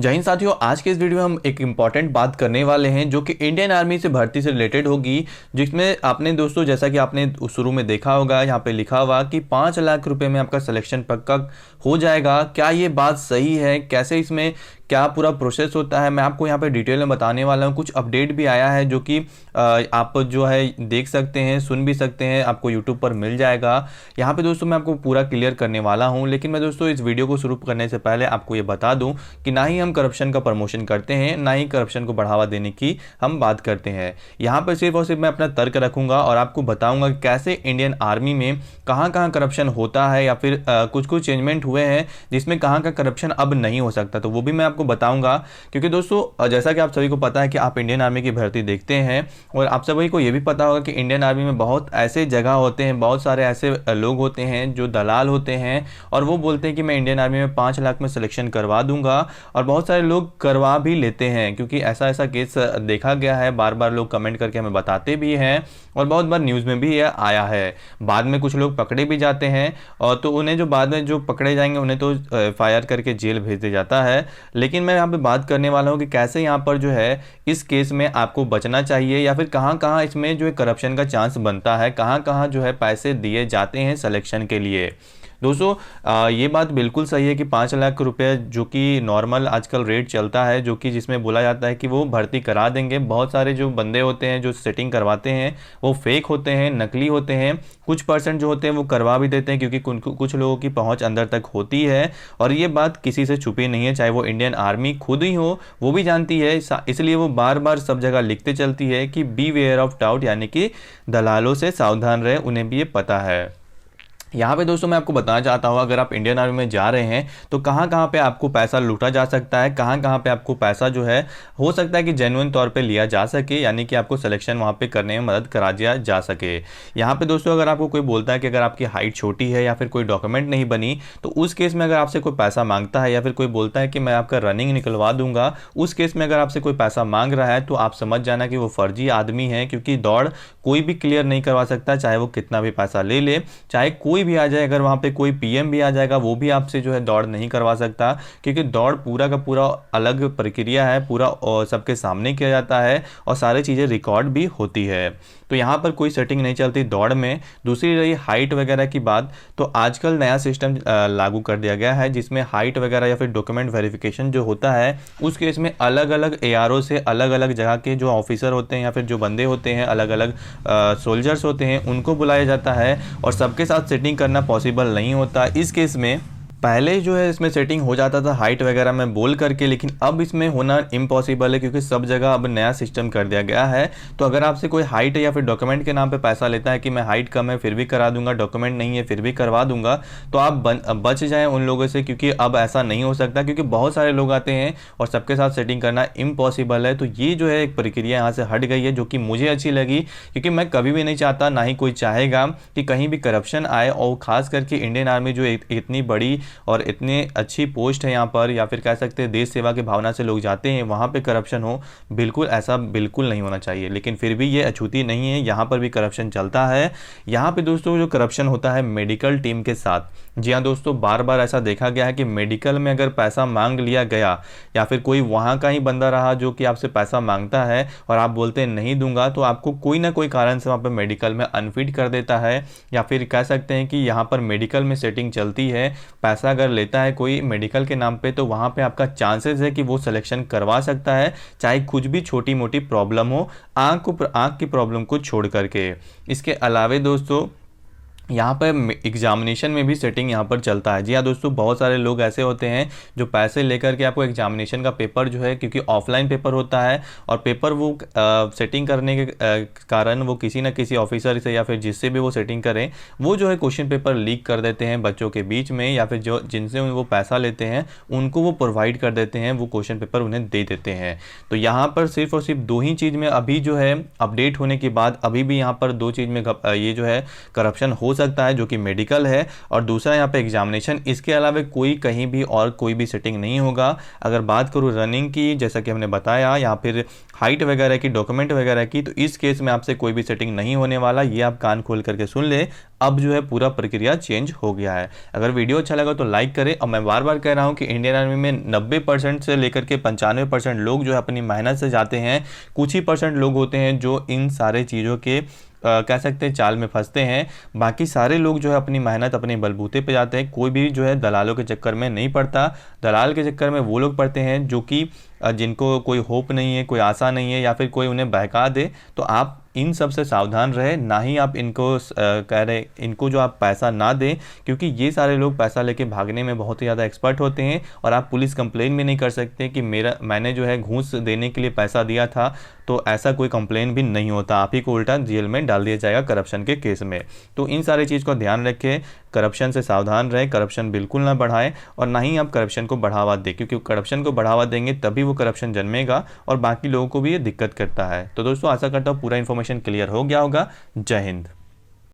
जय हिंद साथियों, आज के इस वीडियो में हम एक इम्पॉर्टेंट बात करने वाले हैं जो कि इंडियन आर्मी से भर्ती से रिलेटेड होगी। जिसमें आपने दोस्तों, जैसा कि आपने शुरू में देखा होगा, यहाँ पे लिखा हुआ कि 5 लाख रुपए में आपका सिलेक्शन पक्का हो जाएगा। क्या ये बात सही है? कैसे इसमें क्या पूरा प्रोसेस होता है, मैं आपको यहाँ पे डिटेल में बताने वाला हूँ। कुछ अपडेट भी आया है जो कि आप जो है देख सकते हैं, सुन भी सकते हैं, आपको यूट्यूब पर मिल जाएगा। यहाँ पे दोस्तों मैं आपको पूरा क्लियर करने वाला हूँ। लेकिन मैं दोस्तों इस वीडियो को शुरू करने से पहले आपको ये बता दूँ कि ना ही हम करप्शन का प्रमोशन करते हैं, ना ही करप्शन को बढ़ावा देने की हम बात करते हैं। यहाँ पर सिर्फ और सिर्फ मैं अपना तर्क रखूंगा और आपको बताऊंगा कि कैसे इंडियन आर्मी में कहाँ कहाँ करप्शन होता है, या फिर कुछ कुछ चेंजमेंट हुए हैं जिसमें कहाँ का करप्शन अब नहीं हो सकता, तो वो भी मैं आपको बताऊंगा। क्योंकि दोस्तों जैसा कि आप सभी को पता है कि आप इंडियन आर्मी की भर्ती देखते हैं, और आप सभी को ये भी पता होगा कि इंडियन आर्मी में बहुत ऐसे जगह होते हैं, बहुत सारे ऐसे लोग होते हैं जो दलाल होते हैं, और वो बोलते हैं कि मैं इंडियन आर्मी में 5 लाख में सिलेक्शन करवा दूंगा। और बहुत सारे लोग करवा भी लेते हैं, क्योंकि ऐसा ऐसा केस देखा गया है। बार बार लोग कमेंट करके हमें बताते भी हैं, और बहुत बार न्यूज़ में भी यह आया है। बाद में कुछ लोग पकड़े भी जाते हैं, और तो उन्हें जो बाद में जो पकड़े जाएंगे उन्हें तो फायर करके जेल भेज दिया जाता है। लेकिन मैं यहाँ पे बात करने वाला हूँ कि कैसे यहाँ पर जो है इस केस में आपको बचना चाहिए, या फिर कहाँ कहाँ इसमें जो है करप्शन का चांस बनता है, कहाँ कहाँ जो है पैसे दिए जाते हैं सिलेक्शन के लिए। दोस्तों ये बात बिल्कुल सही है कि 5 लाख रुपए जो कि नॉर्मल आजकल रेट चलता है, जो कि जिसमें बोला जाता है कि वो भर्ती करा देंगे। बहुत सारे जो बंदे होते हैं जो सेटिंग करवाते हैं वो फेक होते हैं, नकली होते हैं। कुछ परसेंट जो होते हैं वो करवा भी देते हैं, क्योंकि कुछ लोगों की पहुंच अंदर तक होती है। और ये बात किसी से छुपी नहीं है, चाहे वो इंडियन आर्मी खुद ही हो, वो भी जानती है। इसलिए वो बार बार सब जगह लिखते चलती है कि बी वेयर ऑफ डाउट, यानी कि दलालों से सावधान रहे, उन्हें भी ये पता है। यहाँ पे दोस्तों मैं आपको बताना चाहता हूँ, अगर आप इंडियन आर्मी में जा रहे हैं तो कहाँ कहाँ पे आपको पैसा लूटा जा सकता है, कहाँ कहाँ पे आपको पैसा जो है हो सकता है कि जेन्युइन तौर पे लिया जा सके, यानी कि आपको सिलेक्शन वहाँ पे करने में मदद करा दिया जा सके। यहाँ पे दोस्तों अगर आपको कोई बोलता है कि अगर आपकी हाइट छोटी है या फिर कोई डॉक्यूमेंट नहीं बनी, तो उस केस में अगर आपसे कोई पैसा मांगता है, या फिर कोई बोलता है कि मैं आपका रनिंग निकलवा दूंगा, उस केस में अगर आपसे कोई पैसा मांग रहा है तो आप समझ जाना कि वो फर्जी आदमी है। क्योंकि दौड़ कोई भी क्लियर नहीं करवा सकता, चाहे वो कितना भी पैसा ले ले, चाहे कोई भी आ जाए। अगर वहाँ पे कोई पीएम भी आ जाएगा, वो भी आपसे जो है दौड़ नहीं करवा सकता, क्योंकि दौड़ पूरा का पूरा अलग प्रक्रिया है, पूरा सबके सामने किया जाता है, और सारी चीज़ें रिकॉर्ड भी होती है। तो यहाँ पर कोई सेटिंग नहीं चलती दौड़ में। दूसरी रही हाइट वगैरह की बात, तो आजकल नया सिस्टम लागू कर दिया गया है, जिसमें हाइट वगैरह या फिर डॉक्यूमेंट वेरिफिकेशन जो होता है, उस केस में अलग अलग एआरओ से अलग अलग जगह के जो ऑफिसर होते हैं या फिर जो बंदे होते हैं, अलग अलग सोल्जर्स होते हैं, उनको बुलाया जाता है। और सबके साथ सेटिंग करना पॉसिबल नहीं होता। इस केस में पहले जो है इसमें सेटिंग हो जाता था हाइट वगैरह में बोल करके, लेकिन अब इसमें होना इम्पॉसिबल है, क्योंकि सब जगह अब नया सिस्टम कर दिया गया है। तो अगर आपसे कोई हाइट या फिर डॉक्यूमेंट के नाम पे पैसा लेता है कि मैं हाइट कम है फिर भी करा दूंगा, डॉक्यूमेंट नहीं है फिर भी करवा दूंगा, तो आप बच जाएं उन लोगों से, क्योंकि अब ऐसा नहीं हो सकता। क्योंकि बहुत सारे लोग आते हैं और सबके साथ सेटिंग करना इम्पॉसिबल है। तो ये जो है एक प्रक्रिया यहाँ से हट गई है, जो कि मुझे अच्छी लगी, क्योंकि मैं कभी भी नहीं चाहता, ना ही कोई चाहेगा कि कहीं भी करप्शन आए। और खास करके इंडियन आर्मी जो इतनी बड़ी और इतनी अच्छी पोस्ट है यहाँ पर, या फिर कह सकते हैं देश सेवा की भावना से लोग जाते हैं, वहाँ पे करप्शन हो, बिल्कुल ऐसा बिल्कुल नहीं होना चाहिए। लेकिन फिर भी ये अछूती नहीं है, यहाँ पर भी करप्शन चलता है। यहाँ पे दोस्तों जो करप्शन होता है मेडिकल टीम के साथ, जी हाँ दोस्तों, बार बार ऐसा देखा गया है कि मेडिकल में अगर पैसा मांग लिया गया, या फिर कोई वहाँ का ही बंदा रहा जो कि आपसे पैसा मांगता है और आप बोलते हैं नहीं दूंगा, तो आपको कोई ना कोई कारण से वहाँ पर मेडिकल में अनफिट कर देता है। या फिर कह सकते हैं कि यहाँ पर मेडिकल में सेटिंग चलती है, पैसा अगर लेता है कोई मेडिकल के नाम पे, तो वहाँ पे आपका चांसेस है कि वो सिलेक्शन करवा सकता है, चाहे कुछ भी छोटी मोटी प्रॉब्लम हो, आंख की प्रॉब्लम को छोड़ करके। इसके अलावा दोस्तों यहाँ पर एग्जामिनेशन में भी सेटिंग यहाँ पर चलता है। जी हाँ दोस्तों, बहुत सारे लोग ऐसे होते हैं जो पैसे लेकर के आपको एग्जामिनेशन का पेपर जो है, क्योंकि ऑफलाइन पेपर होता है, और पेपर वो सेटिंग करने के कारण वो किसी न किसी ऑफिसर से या फिर जिससे भी वो सेटिंग करें, वो जो है क्वेश्चन पेपर लीक कर देते हैं बच्चों के बीच में, या फिर जो जिनसे वो पैसा लेते हैं उनको वो प्रोवाइड कर देते हैं, वो क्वेश्चन पेपर उन्हें दे देते हैं। तो यहाँ पर सिर्फ और सिर्फ 2 ही चीज़ में अभी जो है अपडेट होने के बाद अभी भी यहाँ पर 2 चीज़ में ये जो है करप्शन हो सकता है जो कि मेडिकल है, और दूसरा यहाँ पे एग्जामिनेशन। इसके अलावा कोई कहीं भी और कोई भी सेटिंग नहीं होगा। अगर बात करूँ रनिंग की, जैसा कि हमने बताया, या फिर हाइट वगैरह की, डॉक्यूमेंट वगैरह की, तो इस केस में आपसे कोई भी सेटिंग नहीं होने वाला। ये आप कान खोल करके सुन ले, अब जो है पूरा प्रक्रिया चेंज हो गया है। अगर वीडियो अच्छा लगा तो लाइक करें। और मैं बार बार कह रहा हूं कि इंडियन आर्मी में 90% से लेकर के 95% लोग जो है अपनी मेहनत से जाते हैं। कुछ ही % लोग होते हैं जो इन सारे चीज़ों के कह सकते हैं चाल में फंसते हैं। बाकी सारे लोग जो है अपनी मेहनत अपने बलबूते पे जाते हैं। कोई भी जो है दलालों के चक्कर में नहीं पड़ता। दलाल के चक्कर में वो लोग पड़ते हैं जो कि जिनको कोई होप नहीं है, कोई आशा नहीं है, या फिर कोई उन्हें बहका दे। तो आप इन सब से सावधान रहे, ना ही आप इनको कह रहे इनको जो आप पैसा ना दें, क्योंकि ये सारे लोग पैसा लेके भागने में बहुत ही ज़्यादा एक्सपर्ट होते हैं। और आप पुलिस कंप्लेन भी नहीं कर सकते कि मैंने जो है घूस देने के लिए पैसा दिया था, तो ऐसा कोई कंप्लेन भी नहीं होता। आप ही को उल्टा जेल में डाल दिया जाएगा करप्शन के केस में। तो इन सारी चीज़ को ध्यान रखें, करप्शन से सावधान रहें, करप्शन बिल्कुल ना बढ़ाएं, और ना ही आप करप्शन को बढ़ावा दें, क्योंकि करप्शन को बढ़ावा देंगे तभी वो करप्शन जन्मेगा और बाकी लोगों को भी ये दिक्कत करता है। तो दोस्तों आशा करता हूँ पूरा इन्फॉर्मेशन क्लियर हो गया होगा। जय हिंद।